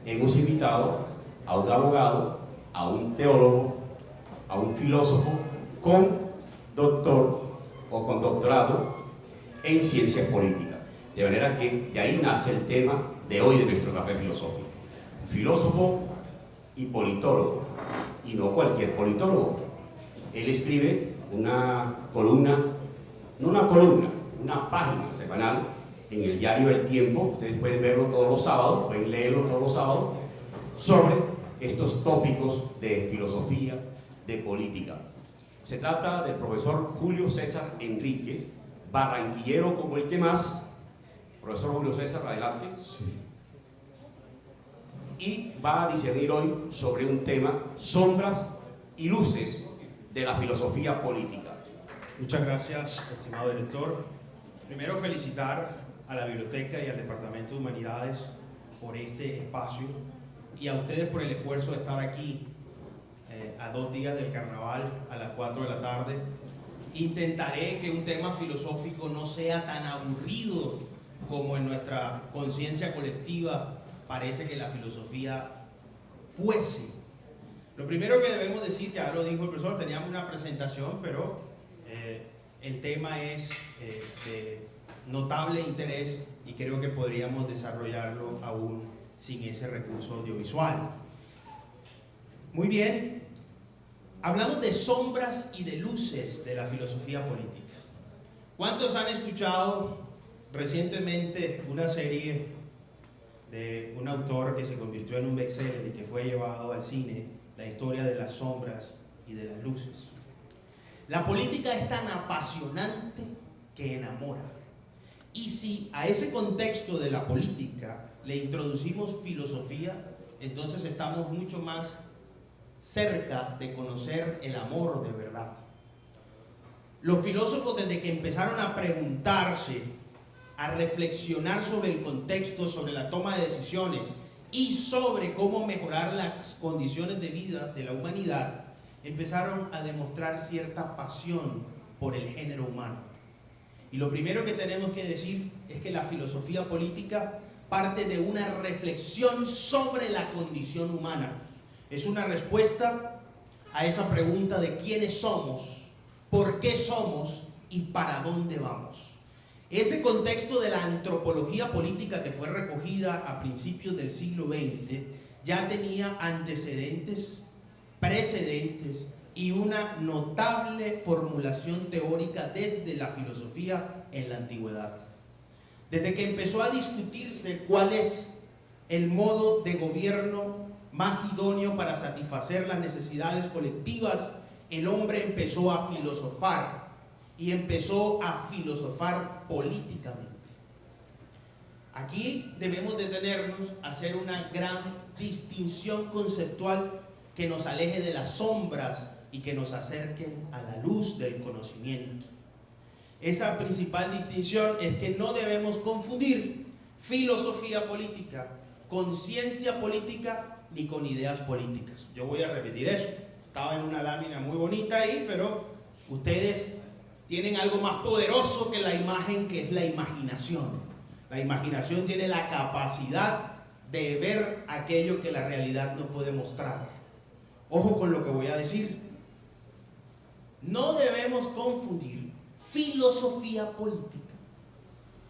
hemos invitado a un abogado, a un teólogo, a un filósofo con doctor o con doctorado en ciencias políticas. De manera que de ahí nace el tema de hoy de nuestro café filosófico. Filósofo y politólogo, y no cualquier politólogo. Él escribe una columna, no una columna, una página semanal en el diario El Tiempo, ustedes pueden verlo todos los sábados, pueden leerlo todos los sábados, sobre estos tópicos de filosofía, de política. Se trata del profesor Julio César Enríquez, barranquillero como el que más. Profesor Julio César, adelante. Sí. Y va a discernir hoy sobre un tema, sombras y luces de la filosofía política. Muchas gracias, estimado director. Primero, felicitar a la biblioteca y al Departamento de Humanidades por este espacio y a ustedes por el esfuerzo de estar aquí a 2 días del carnaval a las 4 de la tarde. Intentaré que un tema filosófico no sea tan aburrido como en nuestra conciencia colectiva parece que la filosofía fuese. Lo primero que debemos decir, ya lo dijo el profesor, teníamos una presentación, pero el tema es de notable interés y creo que podríamos desarrollarlo aún sin ese recurso audiovisual. Muy bien, hablamos de sombras y de luces de la filosofía política. ¿Cuántos han escuchado recientemente una serie de un autor que se convirtió en un bestseller y que fue llevado al cine, la historia de las sombras y de las luces? La política es tan apasionante que enamora. Y si a ese contexto de la política le introducimos filosofía, entonces estamos mucho más cerca de conocer el amor de verdad. Los filósofos, desde que empezaron a preguntarse, a reflexionar sobre el contexto, sobre la toma de decisiones y sobre cómo mejorar las condiciones de vida de la humanidad, empezaron a demostrar cierta pasión por el género humano. Y lo primero que tenemos que decir es que la filosofía política parte de una reflexión sobre la condición humana. Es una respuesta a esa pregunta de quiénes somos, por qué somos y para dónde vamos. Ese contexto de la antropología política que fue recogida a principios del siglo XX ya tenía antecedentes, precedentes y una notable formulación teórica desde la filosofía en la antigüedad. Desde que empezó a discutirse cuál es el modo de gobierno más idóneo para satisfacer las necesidades colectivas, el hombre empezó a filosofar y empezó a filosofar políticamente. Aquí debemos detenernos a hacer una gran distinción conceptual que nos aleje de las sombras y que nos acerquen a la luz del conocimiento. Esa principal distinción es que no debemos confundir filosofía política con ciencia política ni con ideas políticas. Yo voy a repetir eso. Estaba en una lámina muy bonita ahí, pero ustedes tienen algo más poderoso que la imagen, que es la imaginación. La imaginación tiene la capacidad de ver aquello que la realidad no puede mostrar. Ojo con lo que voy a decir. No debemos confundir filosofía política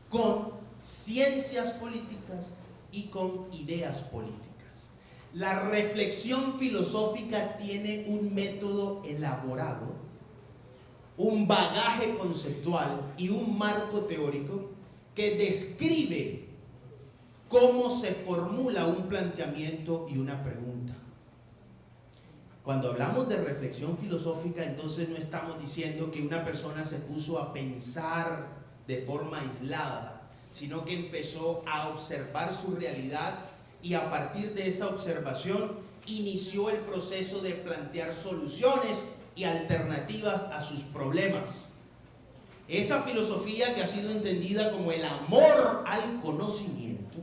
con ciencias políticas y con ideas políticas. La reflexión filosófica tiene un método elaborado, un bagaje conceptual y un marco teórico que describe cómo se formula un planteamiento y una pregunta. Cuando hablamos de reflexión filosófica, entonces no estamos diciendo que una persona se puso a pensar de forma aislada, sino que empezó a observar su realidad y a partir de esa observación inició el proceso de plantear soluciones y alternativas a sus problemas. Esa filosofía, que ha sido entendida como el amor al conocimiento,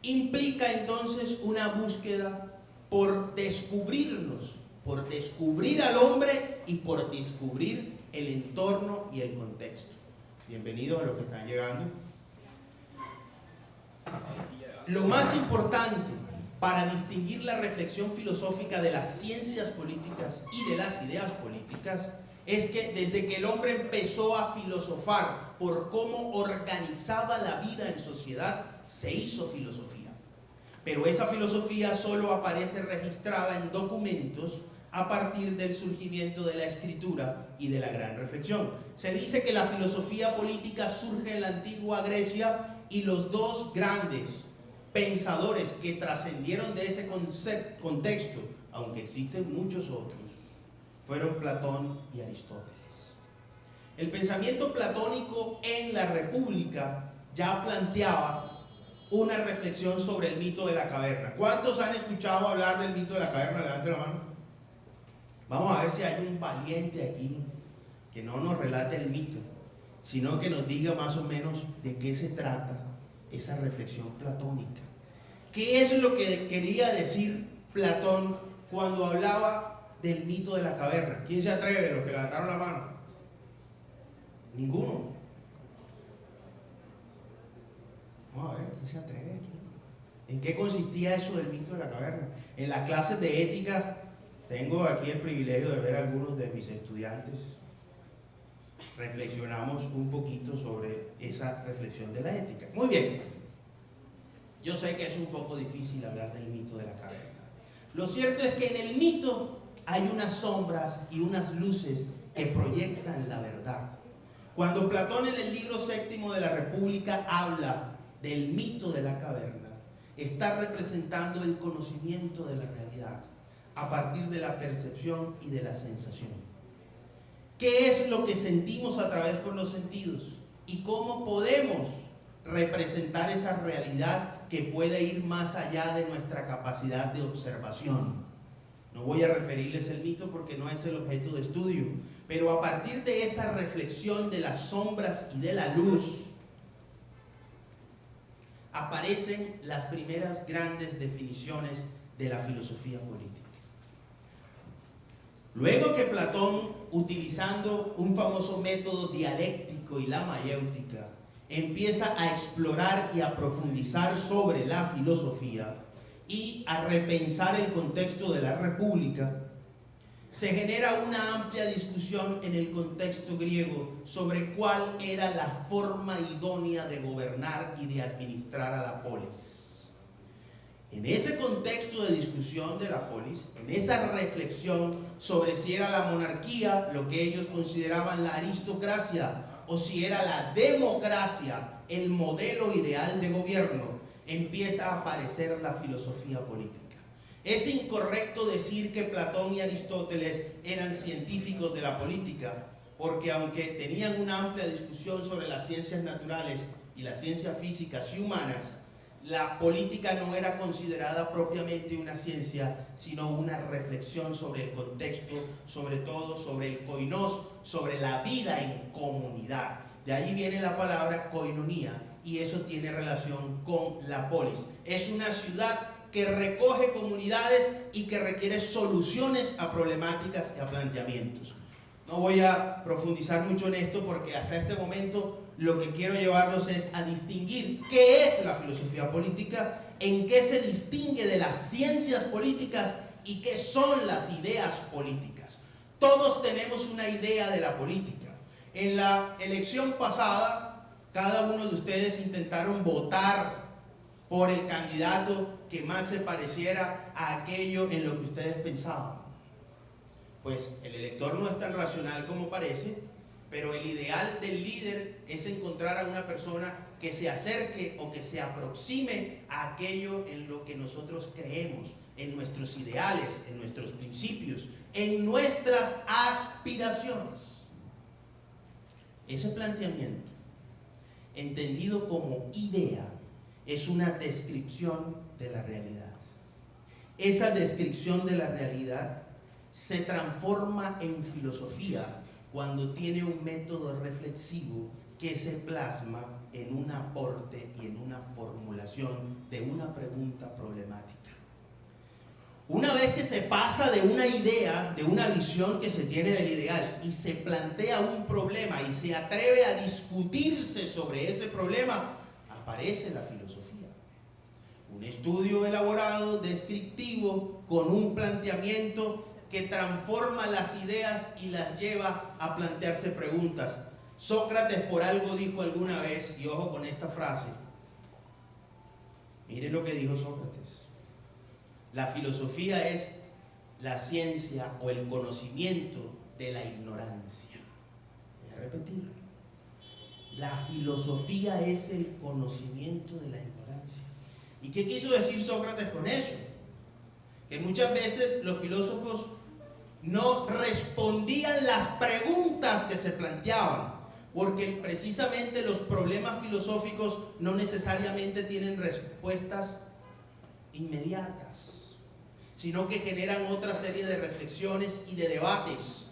implica entonces una búsqueda por descubrirnos, por descubrir al hombre y por descubrir el entorno y el contexto. Bienvenidos a los que están llegando. Lo más importante para distinguir la reflexión filosófica de las ciencias políticas y de las ideas políticas es que desde que el hombre empezó a filosofar por cómo organizaba la vida en sociedad, se hizo filosofía. Pero esa filosofía solo aparece registrada en documentos a partir del surgimiento de la escritura y de la gran reflexión. Se dice que la filosofía política surge en la antigua Grecia y los dos grandes pensadores que trascendieron de ese contexto, aunque existen muchos otros, fueron Platón y Aristóteles. El pensamiento platónico en la República ya planteaba una reflexión sobre el mito de la caverna. ¿Cuántos han escuchado hablar del mito de la caverna? Levanten la mano. Vamos a ver si hay un valiente aquí que no nos relate el mito, sino que nos diga más o menos de qué se trata esa reflexión platónica. ¿Qué es lo que quería decir Platón cuando hablaba del mito de la caverna? ¿Quién se atreve? Los que levantaron la mano. Ninguno. Vamos a ver, ¿quién se atreve aquí? ¿En qué consistía eso del mito de la caverna? En las clases de ética tengo aquí el privilegio de ver a algunos de mis estudiantes. Reflexionamos un poquito sobre esa reflexión de la ética. Muy bien. Yo sé que es un poco difícil hablar del mito de la caverna. Lo cierto es que en el mito hay unas sombras y unas luces que proyectan la verdad. Cuando Platón en el libro séptimo de la República habla del mito de la caverna, está representando el conocimiento de la realidad a partir de la percepción y de la sensación. ¿Qué es lo que sentimos a través con los sentidos? ¿Y cómo podemos representar esa realidad que puede ir más allá de nuestra capacidad de observación? No voy a referirles el mito porque no es el objeto de estudio, pero a partir de esa reflexión de las sombras y de la luz, aparecen las primeras grandes definiciones de la filosofía política. Luego que Platón, utilizando un famoso método dialéctico y la mayéutica, empieza a explorar y a profundizar sobre la filosofía y a repensar el contexto de la República, se genera una amplia discusión en el contexto griego sobre cuál era la forma idónea de gobernar y de administrar a la polis. En ese contexto de discusión de la polis, en esa reflexión sobre si era la monarquía, lo que ellos consideraban la aristocracia, o si era la democracia, el modelo ideal de gobierno, empieza a aparecer la filosofía política. Es incorrecto decir que Platón y Aristóteles eran científicos de la política, porque aunque tenían una amplia discusión sobre las ciencias naturales y las ciencias físicas y humanas, la política no era considerada propiamente una ciencia, sino una reflexión sobre el contexto, sobre todo sobre el koinos, sobre la vida en comunidad. De ahí viene la palabra koinonía, y eso tiene relación con la polis. Es una ciudad que recoge comunidades y que requiere soluciones a problemáticas y a planteamientos. No voy a profundizar mucho en esto porque hasta este momento lo que quiero llevarlos es a distinguir qué es la filosofía política, en qué se distingue de las ciencias políticas y qué son las ideas políticas. Todos tenemos una idea de la política. En la elección pasada, cada uno de ustedes intentaron votar por el candidato que más se pareciera a aquello en lo que ustedes pensaban. Pues el elector no es tan racional como parece, pero el ideal del líder es encontrar a una persona que se acerque o que se aproxime a aquello en lo que nosotros creemos, en nuestros ideales, en nuestros principios, en nuestras aspiraciones. Ese planteamiento, entendido como idea, es una descripción de la realidad. Esa descripción de la realidad se transforma en filosofía cuando tiene un método reflexivo que se plasma en un aporte y en una formulación de una pregunta problemática. Una vez que se pasa de una idea, de una visión que se tiene del ideal y se plantea un problema y se atreve a discutirse sobre ese problema, aparece la filosofía. Un estudio elaborado, descriptivo, con un planteamiento que transforma las ideas y las lleva a plantearse preguntas. Sócrates por algo dijo alguna vez, y ojo con esta frase, miren lo que dijo Sócrates: la filosofía es la ciencia o el conocimiento de la ignorancia. Voy a repetirlo. La filosofía es el conocimiento de la ignorancia. ¿Y qué quiso decir Sócrates con eso? Que muchas veces los filósofos no respondían las preguntas que se planteaban, porque precisamente los problemas filosóficos no necesariamente tienen respuestas inmediatas, sino que generan otra serie de reflexiones y de debates.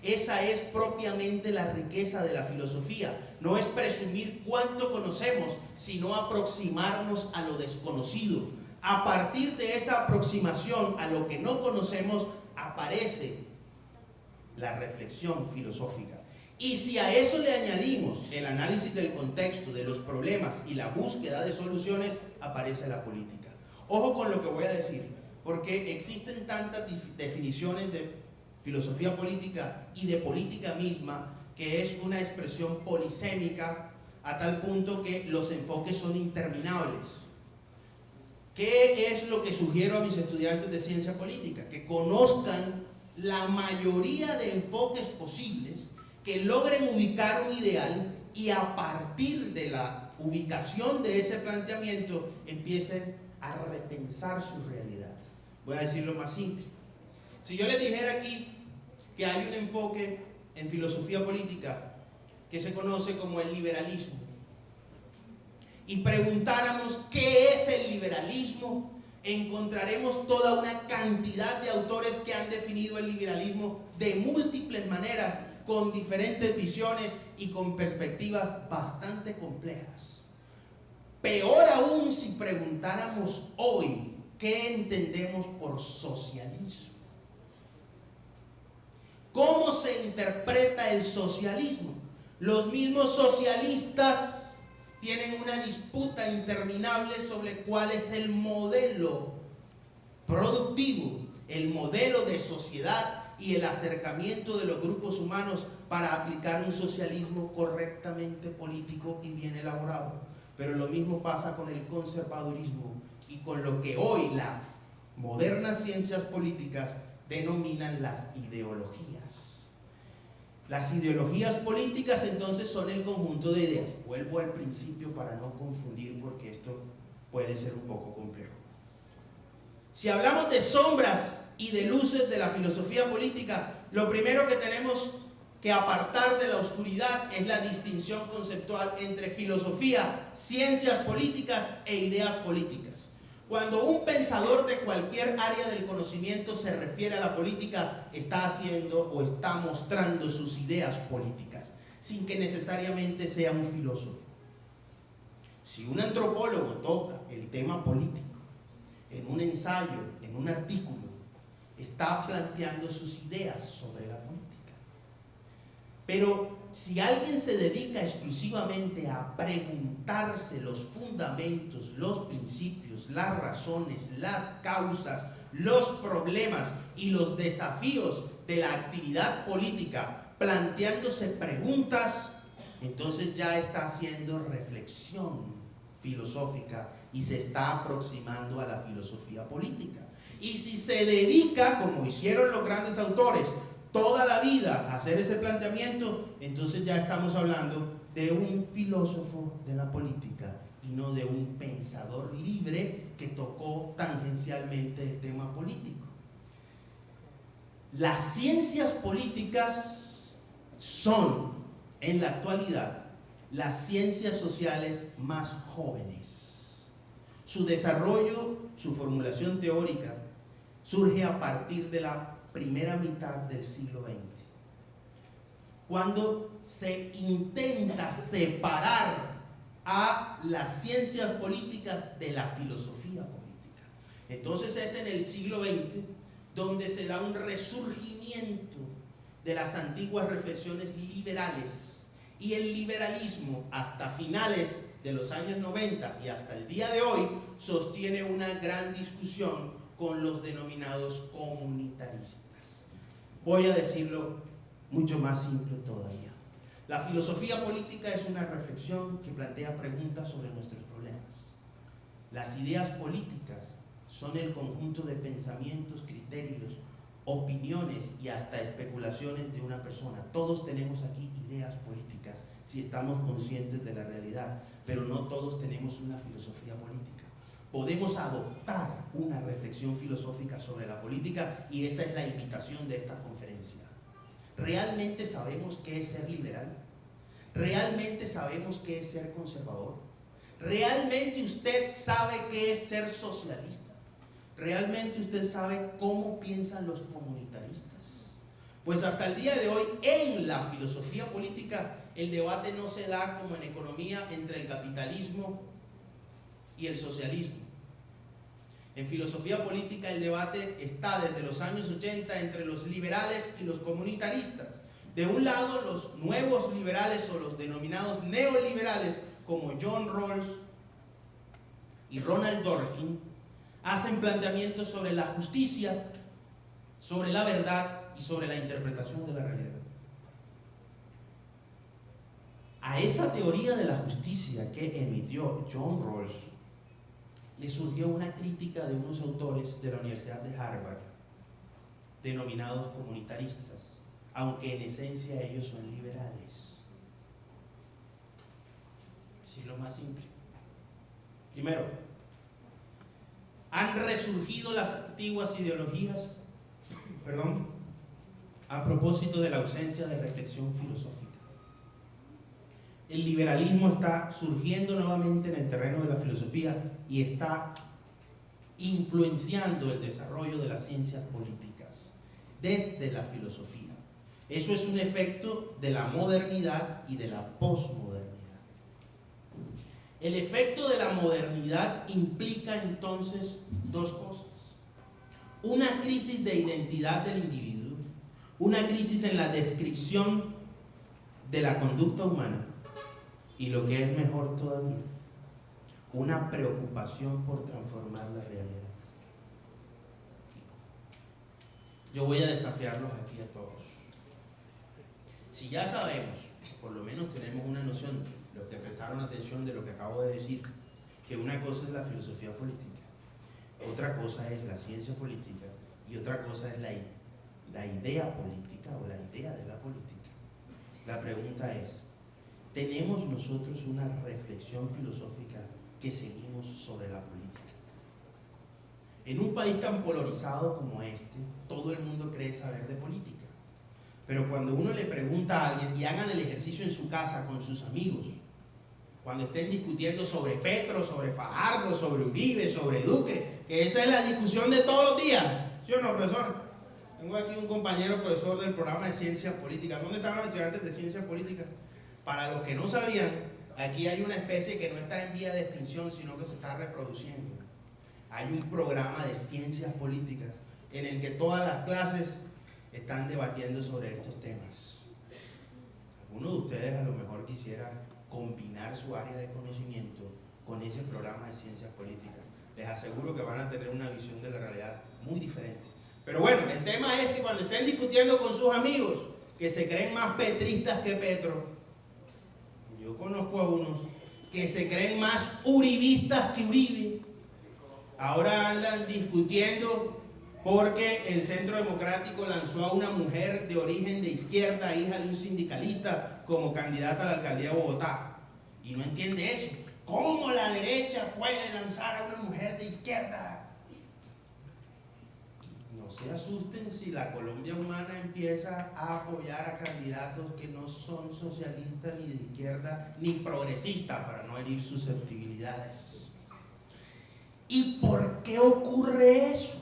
Esa es propiamente la riqueza de la filosofía. No es presumir cuánto conocemos, sino aproximarnos a lo desconocido. A partir de esa aproximación a lo que no conocemos, aparece la reflexión filosófica. Y si a eso le añadimos el análisis del contexto, de los problemas y la búsqueda de soluciones, aparece la política. Ojo con lo que voy a decir, porque existen tantas definiciones de filosofía política y de política misma, que es una expresión polisémica a tal punto que los enfoques son interminables. ¿Qué es lo que sugiero a mis estudiantes de ciencia política? Que conozcan la mayoría de enfoques posibles, que logren ubicar un ideal y a partir de la ubicación de ese planteamiento empiecen a repensar su realidad. Voy a decirlo más simple. Si yo les dijera aquí que hay un enfoque en filosofía política que se conoce como el liberalismo, y preguntáramos qué es el liberalismo, encontraremos toda una cantidad de autores que han definido el liberalismo de múltiples maneras, con diferentes visiones y con perspectivas bastante complejas. Peor aún si preguntáramos hoy qué entendemos por socialismo. ¿Cómo se interpreta el socialismo? Los mismos socialistas tienen una disputa interminable sobre cuál es el modelo productivo, el modelo de sociedad y el acercamiento de los grupos humanos para aplicar un socialismo correctamente político y bien elaborado. Pero lo mismo pasa con el conservadurismo y con lo que hoy las modernas ciencias políticas denominan las ideologías. Las ideologías políticas entonces son el conjunto de ideas. Vuelvo al principio para no confundir, porque esto puede ser un poco complejo. Si hablamos de sombras y de luces de la filosofía política, lo primero que tenemos que apartar de la oscuridad es la distinción conceptual entre filosofía, ciencias políticas e ideas políticas. Cuando un pensador de cualquier área del conocimiento se refiere a la política, está haciendo o está mostrando sus ideas políticas, sin que necesariamente sea un filósofo. Si un antropólogo toca el tema político en un ensayo, en un artículo, está planteando sus ideas sobre la política. Pero si alguien se dedica exclusivamente a preguntarse los fundamentos, los principios, las razones, las causas, los problemas y los desafíos de la actividad política, planteándose preguntas, entonces ya está haciendo reflexión filosófica y se está aproximando a la filosofía política. Y si se dedica, como hicieron los grandes autores, toda la vida a hacer ese planteamiento, entonces ya estamos hablando de un filósofo de la política y no de un pensador libre que tocó tangencialmente el tema político. Las ciencias políticas son, en la actualidad, las ciencias sociales más jóvenes. Su desarrollo, su formulación teórica, surge a partir de la primera mitad del siglo XX, cuando se intenta separar a las ciencias políticas de la filosofía política. Entonces es en el siglo XX donde se da un resurgimiento de las antiguas reflexiones liberales, y el liberalismo hasta finales de los años 90 y hasta el día de hoy, sostiene una gran discusión con los denominados comunitaristas. Voy a decirlo mucho más simple todavía. La filosofía política es una reflexión que plantea preguntas sobre nuestros problemas. Las ideas políticas son el conjunto de pensamientos, criterios, opiniones y hasta especulaciones de una persona. Todos tenemos aquí ideas políticas si estamos conscientes de la realidad, pero no todos tenemos una filosofía política. Podemos adoptar una reflexión filosófica sobre la política y esa es la invitación de esta conferencia. ¿Realmente sabemos qué es ser liberal? ¿Realmente sabemos qué es ser conservador? ¿Realmente usted sabe qué es ser socialista? ¿Realmente usted sabe cómo piensan los comunitaristas? Pues hasta el día de hoy, en la filosofía política, el debate no se da como en economía entre el capitalismo y el socialismo. En filosofía política el debate está desde los años 80 entre los liberales y los comunitaristas. De un lado, los nuevos liberales o los denominados neoliberales como John Rawls y Ronald Dworkin hacen planteamientos sobre la justicia, sobre la verdad y sobre la interpretación de la realidad. A esa teoría de la justicia que emitió John Rawls le surgió una crítica de unos autores de la Universidad de Harvard, denominados comunitaristas, aunque en esencia ellos son liberales. Así es lo más simple. Primero, han resurgido las antiguas ideologías, a propósito de la ausencia de reflexión filosófica. El liberalismo está surgiendo nuevamente en el terreno de la filosofía y está influenciando el desarrollo de las ciencias políticas desde la filosofía. Eso es un efecto de la modernidad y de la posmodernidad. El efecto de la modernidad implica entonces dos cosas. Una crisis de identidad del individuo, una crisis en la descripción de la conducta humana y lo que es mejor todavía, una preocupación por transformar la realidad. Yo voy a desafiarlos aquí a todos. Si ya sabemos, por lo menos tenemos una noción, los que prestaron atención de lo que acabo de decir, que una cosa es la filosofía política, otra cosa es la ciencia política y otra cosa es la idea política o la idea de la política. La pregunta es, ¿tenemos nosotros una reflexión filosófica que seguimos sobre la política? En un país tan polarizado como este, todo el mundo cree saber de política. Pero cuando uno le pregunta a alguien, y hagan el ejercicio en su casa con sus amigos, cuando estén discutiendo sobre Petro, sobre Fajardo, sobre Uribe, sobre Duque, que esa es la discusión de todos los días. ¿Sí o no, profesor? Tengo aquí un compañero profesor del programa de Ciencias Políticas. ¿Dónde están los estudiantes de Ciencias Políticas? Para los que no sabían, aquí hay una especie que no está en vía de extinción, sino que se está reproduciendo. Hay un programa de Ciencias Políticas en el que todas las clases están debatiendo sobre estos temas. Alguno de ustedes a lo mejor quisiera combinar su área de conocimiento con ese programa de Ciencias Políticas. Les aseguro que van a tener una visión de la realidad muy diferente. Pero bueno, el tema es que cuando estén discutiendo con sus amigos que se creen más petristas que Petro, yo conozco a unos que se creen más uribistas que Uribe, ahora andan discutiendo porque el Centro Democrático lanzó a una mujer de origen de izquierda, hija de un sindicalista, como candidata a la alcaldía de Bogotá. Y no entiende eso. ¿Cómo la derecha puede lanzar a una mujer de izquierda? Y no se asusten si la Colombia humana empieza a apoyar a candidatos que no son socialistas, ni de izquierda, ni progresistas, para no herir susceptibilidades. ¿Y por qué ocurre eso?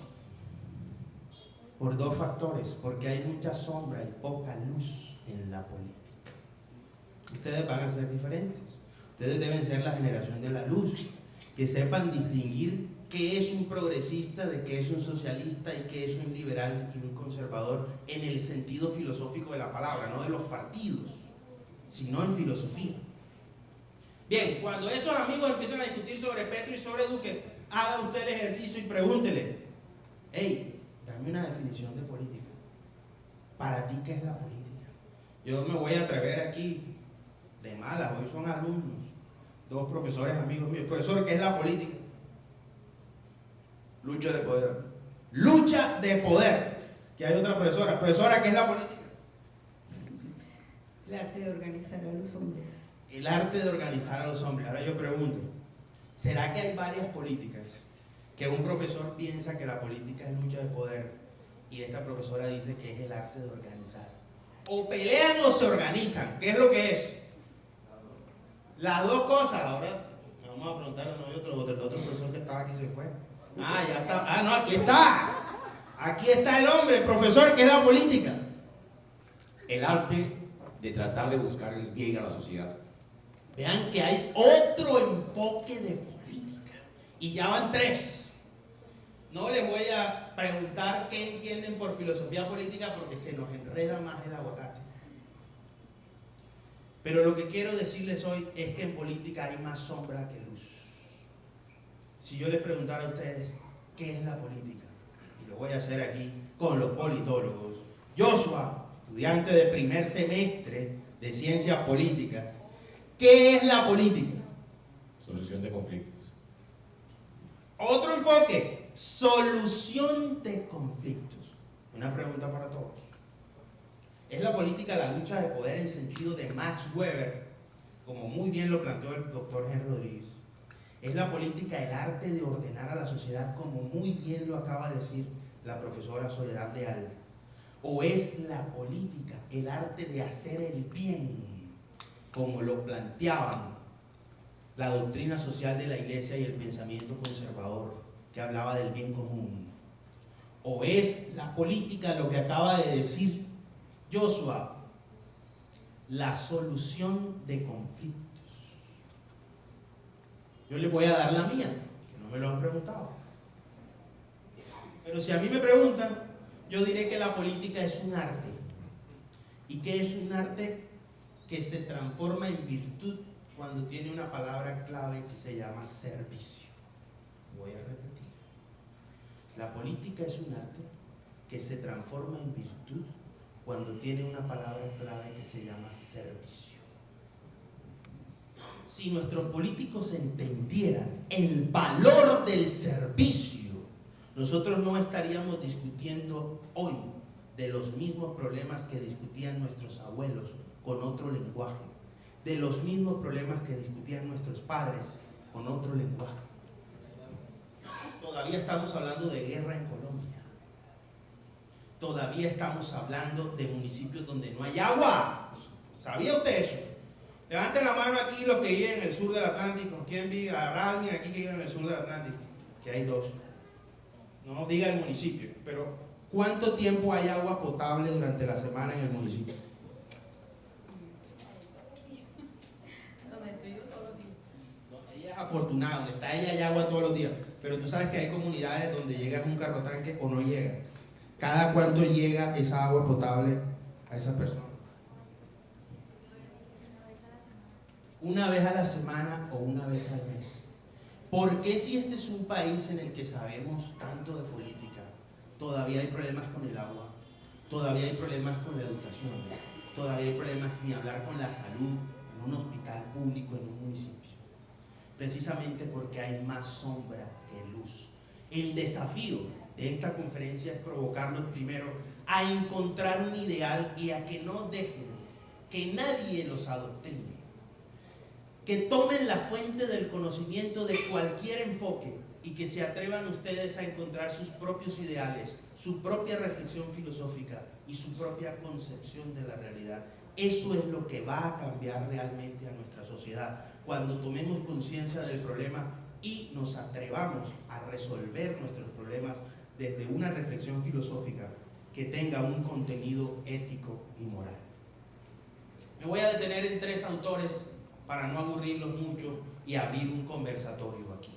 Por dos factores, porque hay mucha sombra y poca luz en la política. Ustedes van a ser diferentes, ustedes deben ser la generación de la luz, que sepan distinguir qué es un progresista de qué es un socialista y qué es un liberal y un conservador en el sentido filosófico de la palabra, no de los partidos, sino en filosofía. Bien, cuando esos amigos empiezan a discutir sobre Petro y sobre Duque, haga usted el ejercicio y pregúntele, hey, dame una definición de política. Para ti, ¿qué es la política? Yo me voy a atrever aquí de malas, hoy son alumnos, dos profesores amigos míos. Profesor, ¿qué es la política? Lucha de poder. Lucha de poder. Que hay otra profesora. Profesora, ¿qué es la política? El arte de organizar a los hombres. El arte de organizar a los hombres. Ahora yo pregunto, ¿será que hay varias políticas que un profesor piensa que la política es lucha de poder y esta profesora dice que es el arte de organizar? O pelean o se organizan. ¿Qué es lo que es? Las dos cosas. Ahora vamos a preguntarle a nosotros, el otro profesor que estaba aquí se fue. Ah, ya está. Ah, no, aquí está. Aquí está el hombre, el profesor, que es la política. El arte de tratar de buscar el bien a la sociedad. Vean que hay otro enfoque de política. Y ya van 3. No les voy a preguntar qué entienden por filosofía política porque se nos enreda más el aguacate. Pero lo que quiero decirles hoy es que en política hay más sombra que luz. Si yo les preguntara a ustedes, ¿qué es la política? Y lo voy a hacer aquí con los politólogos. Joshua, estudiante de primer semestre de Ciencias Políticas, ¿qué es la política? Solución de conflictos. Otro enfoque, solución de conflictos. Una pregunta para todos. ¿Es la política la lucha de poder en sentido de Max Weber, como muy bien lo planteó el doctor Henry Rodríguez? ¿Es la política el arte de ordenar a la sociedad, como muy bien lo acaba de decir la profesora Soledad Leal? ¿O es la política el arte de hacer el bien, como lo planteaban la doctrina social de la Iglesia y el pensamiento conservador, que hablaba del bien común? ¿O es la política lo que acaba de decir Joshua, la solución de conflictos? Yo les voy a dar la mía, que no me lo han preguntado. Pero si a mí me preguntan, yo diré que la política es un arte. ¿Y qué es un arte? Que se transforma en virtud cuando tiene una palabra clave que se llama servicio. Voy a repetir. La política es un arte que se transforma en virtud cuando tiene una palabra clave que se llama servicio. Si nuestros políticos entendieran el valor del servicio, nosotros no estaríamos discutiendo hoy de los mismos problemas que discutían nuestros abuelos con otro lenguaje, de los mismos problemas que discutían nuestros padres con otro lenguaje. Todavía estamos hablando de guerra en Colombia. Todavía estamos hablando de municipios donde no hay agua. ¿Sabía usted eso? Levanten la mano aquí los que viven en el sur del Atlántico. ¿Quién vive? Habrá alguien aquí que vive en el sur del Atlántico. Que hay 2. No diga el municipio, pero ¿cuánto tiempo hay agua potable durante la semana en el municipio? Donde estoy yo todos los días. No, ella es afortunada, donde está ella hay agua todos los días. Pero tú sabes que hay comunidades donde llega un carro tanque o no llega. ¿Cada cuánto llega esa agua potable a esa persona? Una vez a la semana o una vez al mes. ¿Por qué, si este es un país en el que sabemos tanto de política, todavía hay problemas con el agua, todavía hay problemas con la educación, todavía hay problemas ni hablar con la salud en un hospital público en un municipio? Precisamente porque hay más sombra que luz. El desafío de esta conferencia es provocarlos primero a encontrar un ideal y a que no dejen que nadie los adoctrine. Que tomen la fuente del conocimiento de cualquier enfoque y que se atrevan ustedes a encontrar sus propios ideales, su propia reflexión filosófica y su propia concepción de la realidad. Eso es lo que va a cambiar realmente a nuestra sociedad, cuando tomemos conciencia del problema y nos atrevamos a resolver nuestros problemas desde una reflexión filosófica que tenga un contenido ético y moral. Me voy a detener en 3 autores para no aburrirlos mucho y abrir un conversatorio aquí.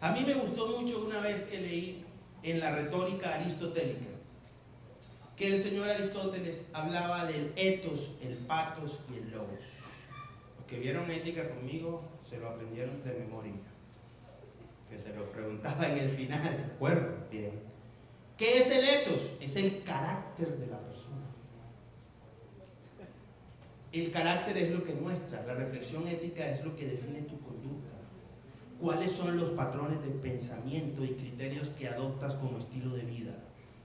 A mí me gustó mucho una vez que leí en la retórica aristotélica que el señor Aristóteles hablaba del ethos, el pathos y el logos. que vieron ética conmigo se lo aprendieron de memoria. Que se lo preguntaba en el final, ¿se acuerdan? Bien. ¿Qué es el ethos? Es el carácter de la persona. El carácter es lo que muestra, la reflexión ética es lo que define tu conducta. ¿Cuáles son los patrones de pensamiento y criterios que adoptas como estilo de vida?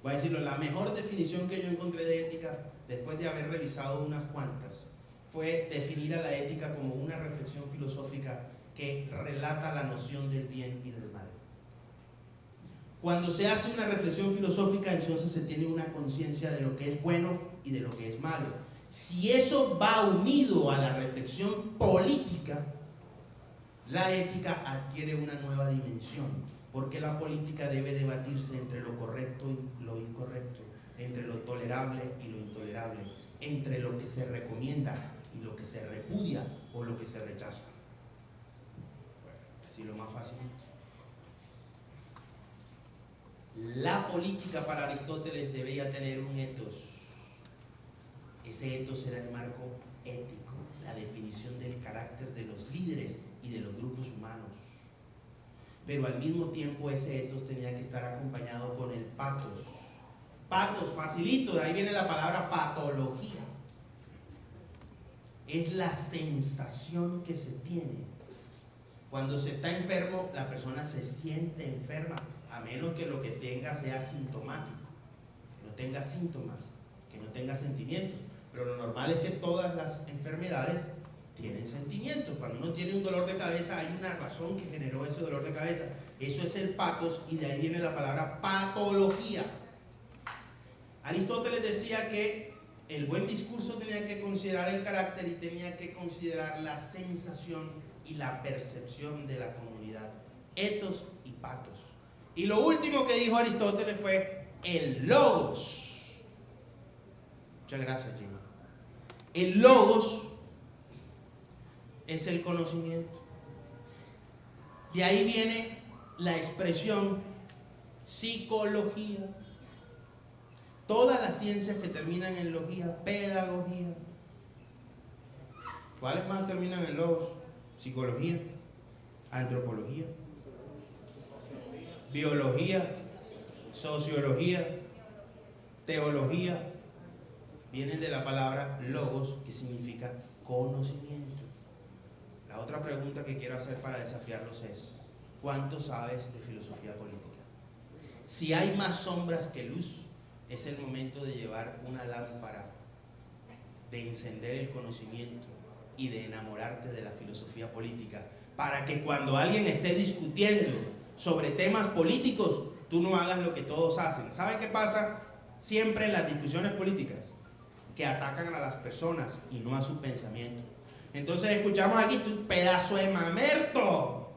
Voy a decirlo, la mejor definición que yo encontré de ética, después de haber revisado unas cuantas, fue definir a la ética como una reflexión filosófica que relata la noción del bien y del mal. Cuando se hace una reflexión filosófica, entonces se tiene una conciencia de lo que es bueno y de lo que es malo. Si eso va unido a la reflexión política, la ética adquiere una nueva dimensión, porque la política debe debatirse entre lo correcto y lo incorrecto, entre lo tolerable y lo intolerable, entre lo que se recomienda y lo que se repudia o lo que se rechaza. Bueno, así lo más fácil. La política para Aristóteles debía tener un ethos. Ese ethos era el marco ético, la definición del carácter de los líderes y de los grupos humanos. Pero al mismo tiempo ese ethos tenía que estar acompañado con el patos. Patos, facilito, de ahí viene la palabra patología. Es la sensación que se tiene. Cuando se está enfermo, la persona se siente enferma, a menos que lo que tenga sea sintomático, que no tenga síntomas, que no tenga sentimientos. Pero lo normal es que todas las enfermedades tienen sentimientos. Cuando uno tiene un dolor de cabeza, hay una razón que generó ese dolor de cabeza. Eso es el patos y de ahí viene la palabra patología. Aristóteles decía que el buen discurso tenía que considerar el carácter y tenía que considerar la sensación y la percepción de la comunidad. Ethos y patos. Y lo último que dijo Aristóteles fue el logos. Muchas gracias, Jimmy. El logos es el conocimiento. De ahí viene la expresión psicología. Todas las ciencias que terminan en logía, pedagogía. ¿Cuáles más terminan en logos? Psicología, antropología, biología, sociología, teología. Vienen de la palabra logos, que significa conocimiento. La otra pregunta que quiero hacer para desafiarlos es: ¿cuánto sabes de filosofía política? Si hay más sombras que luz, es el momento de llevar una lámpara, de encender el conocimiento y de enamorarte de la filosofía política, para que cuando alguien esté discutiendo sobre temas políticos, tú no hagas lo que todos hacen. ¿Saben qué pasa siempre en las discusiones políticas? Que atacan a las personas y no a su pensamiento. Entonces escuchamos aquí: tu pedazo de mamerto,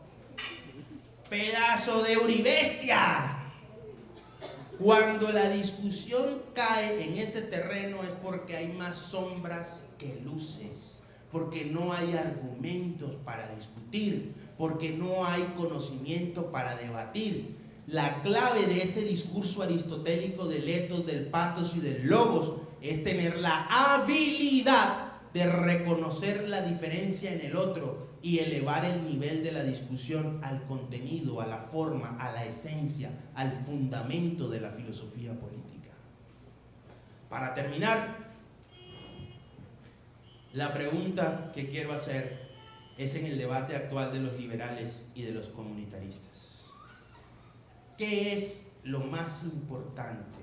pedazo de uribestia. Cuando la discusión cae en ese terreno es porque hay más sombras que luces, porque no hay argumentos para discutir, porque no hay conocimiento para debatir. La clave de ese discurso aristotélico del ethos, del patos y del logos es tener la habilidad de reconocer la diferencia en el otro y elevar el nivel de la discusión al contenido, a la forma, a la esencia, al fundamento de la filosofía política. Para terminar, la pregunta que quiero hacer es en el debate actual de los liberales y de los comunitaristas. ¿Qué es lo más importante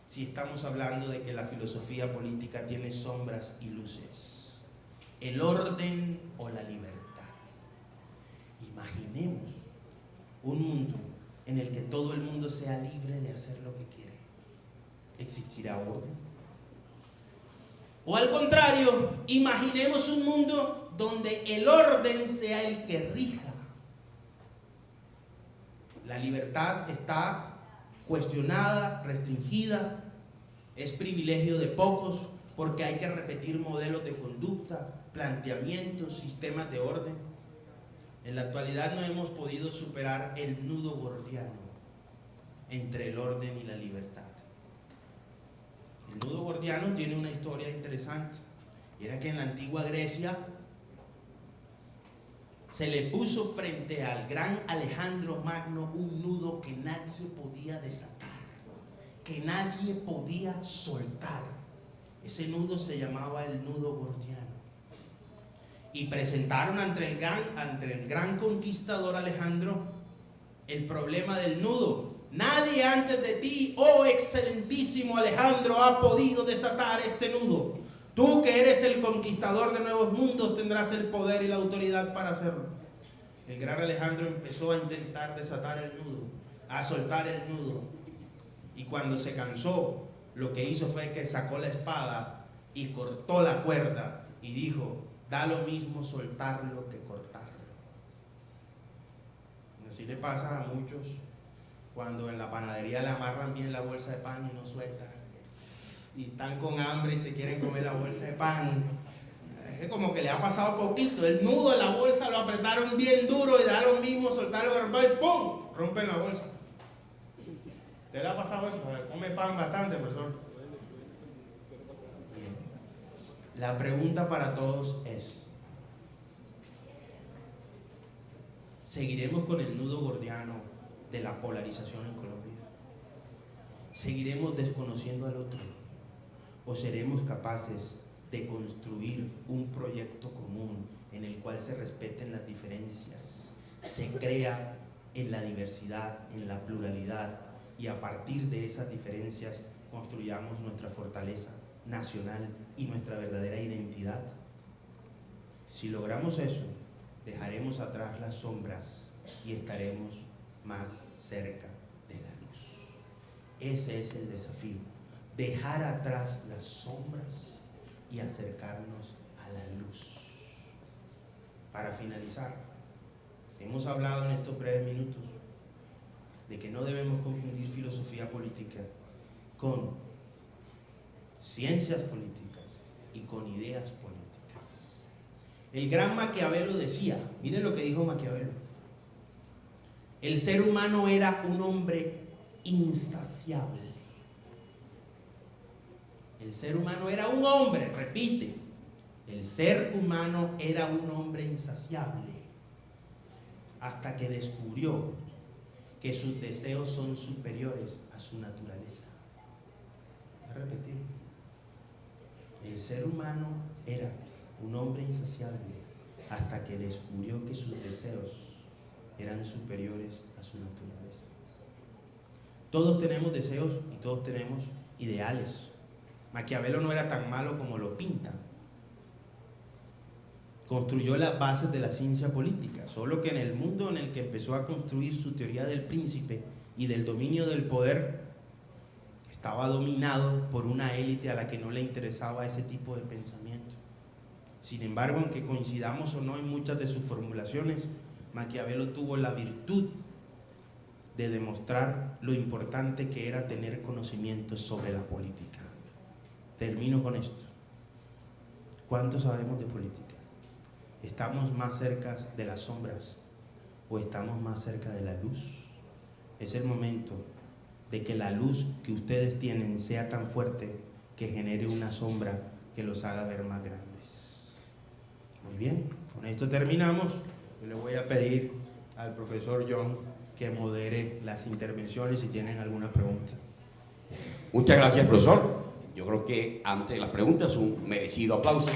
si estamos hablando de que la filosofía política tiene sombras y luces? ¿El orden o la libertad? Imaginemos un mundo en el que todo el mundo sea libre de hacer lo que quiere. ¿Existirá orden? O al contrario, imaginemos un mundo donde el orden sea el que rija. La libertad está cuestionada, restringida, es privilegio de pocos porque hay que repetir modelos de conducta, planteamientos, sistemas de orden. En la actualidad no hemos podido superar el nudo gordiano entre el orden y la libertad. El nudo gordiano tiene una historia interesante. Era que en la antigua Grecia se le puso frente al gran Alejandro Magno un nudo que nadie podía desatar, que nadie podía soltar. Ese nudo se llamaba el nudo gordiano. Y presentaron ante el gran conquistador Alejandro el problema del nudo. Nadie antes de ti, oh excelentísimo Alejandro, ha podido desatar este nudo. Tú que eres el conquistador de nuevos mundos tendrás el poder y la autoridad para hacerlo. El gran Alejandro empezó a intentar desatar el nudo, a soltar el nudo. Y cuando se cansó, lo que hizo fue que sacó la espada y cortó la cuerda y dijo: da lo mismo soltarlo que cortarlo. Y así le pasa a muchos cuando en la panadería le amarran bien la bolsa de pan y no sueltan. Y están con hambre y se quieren comer la bolsa de pan. Es como que le ha pasado poquito. El nudo de la bolsa lo apretaron bien duro y da lo mismo soltarlo que romper y ¡pum! Rompen la bolsa. ¿Usted le ha pasado eso? Come pan bastante, profesor. La pregunta para todos es: ¿seguiremos con el nudo gordiano de la polarización en Colombia? ¿Seguiremos desconociendo al otro? ¿O seremos capaces de construir un proyecto común en el cual se respeten las diferencias, se crea en la diversidad, en la pluralidad, y a partir de esas diferencias construyamos nuestra fortaleza nacional y nuestra verdadera identidad? Si logramos eso, dejaremos atrás las sombras y estaremos más cerca de la luz. Ese es el desafío: dejar atrás las sombras y acercarnos a la luz. Para finalizar, hemos hablado en estos breves minutos de que no debemos confundir filosofía política con ciencias políticas y con ideas políticas. El gran Maquiavelo decía, miren lo que dijo Maquiavelo: el ser humano era un hombre insaciable. El ser humano era un hombre, repite, el ser humano era un hombre insaciable, hasta que descubrió que sus deseos son superiores a su naturaleza. Voy a repetir. El ser humano era un hombre insaciable hasta que descubrió que sus deseos eran superiores a su naturaleza. Todos tenemos deseos y todos tenemos ideales. Maquiavelo no era tan malo como lo pintan. Construyó las bases de la ciencia política, solo que en el mundo en el que empezó a construir su teoría del príncipe y del dominio del poder, estaba dominado por una élite a la que no le interesaba ese tipo de pensamiento. Sin embargo, aunque coincidamos o no en muchas de sus formulaciones, Maquiavelo tuvo la virtud de demostrar lo importante que era tener conocimientos sobre la política. Termino con esto. ¿Cuánto sabemos de política? ¿Estamos más cerca de las sombras o estamos más cerca de la luz? Es el momento de que la luz que ustedes tienen sea tan fuerte que genere una sombra que los haga ver más grandes. Muy bien, con esto terminamos. Yo le voy a pedir al profesor John que modere las intervenciones si tienen alguna pregunta. Muchas gracias, profesor. Yo creo que ante las preguntas un merecido aplauso.